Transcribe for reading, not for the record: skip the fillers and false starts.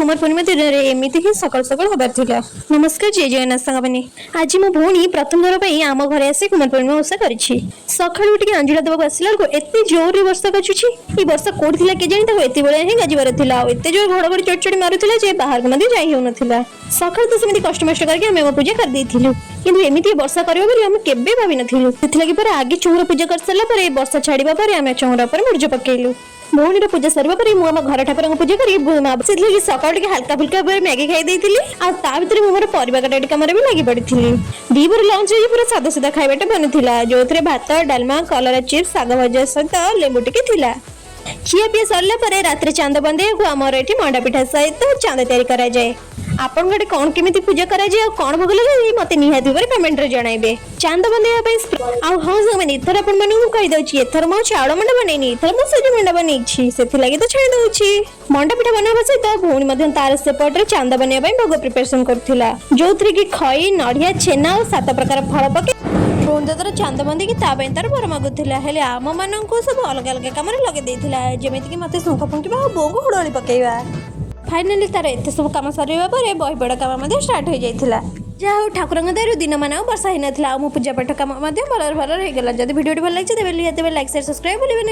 कुमार पूर्णिमा दिन एमती ही सकाल सकाल हबार थिला। नमस्कार जय जगन्नाथ सांगने आज मो भौणी प्रथम थर पर आम घर आसी कुमार पूर्णिमा ओषा करिछि। सकाळु टिके अंजुला देबा आसिला को एते जोर रे वर्षा काचुछि। ई वर्षा कोड थिला के जानि त एते बेले ही गाजिबार थिला। एते जोर घड़घड़ी चटचड़ी मारुथिला जे बाहर को मध्ये जाई हो नथिला। सकाळ तो सेमिति कष्ट मष्ट करके हम पूजा कर देथिलु किंतु एमिति वर्षा करबो बोली हम केबे भाबी नथिलु। सेथिला कि पर आगे चौरा पूजा कर सला पर वर्षा छाड़ीबा पर हम चौरा पर मुर्ज पकेलु। भौणी पूजा सरवा पर मु घर ठाकुर पूजा करी सकाल टे हल्का फुल्का मैगी खाई देती भर मोर परिवा कटा कम भी लगी पड़ी दीपर लंच पूरा सादा सीधा खाइबाटा बनी जो भात डालमा कलरा चिप्स साग भजा सहित लेंबू टिके थिला। खिया पिया सरला पर रात्रि चांद बंदे को आमर एठी मंडा पिठा सहित चांद तैयारी करा जाए। आपण गटे कौन केमिति पूजा करा जाए कौन भोग लगे मते निहाती भाବରେ कमेंट रे जणाइबे। चांद बंदेया पई आ हां संगने इथर आपण माने कहि दउची एथर मो चावल मंडा बनेनी इथर मो सजी मंडा बनेछि सेथि लागि तो छाइ दउची। मंडा पिठा बनाबा सहित भौणी मध्यन तार सेपट रे चांद बनेया पई भोग प्रिपरेशन करथिला जोथरे कि खई नडिया छेना और 7 प्रकार फल पके रोंदतर चांद बंदी कि ता पई तार बर मागुथिला। हेले आम मानन को सब अलग अलग काम रे लगे देथिला जेमिति कि मते सुंख फंकीबा बोगो हुडोली पकेइबा। फाइनाली तार एते सब काम सरीबा पर बही बड़ काम स्टार्ट हो जाइथिला। जा हो ठाकुर दयारु दिन मान वर्षा ही नथिला। मो पूजा पाठ काम भलर भलर हो गला। जदि वीडियो भल लागिछ तेबे लाइक शेयर सब्सक्राइब बोलिबे।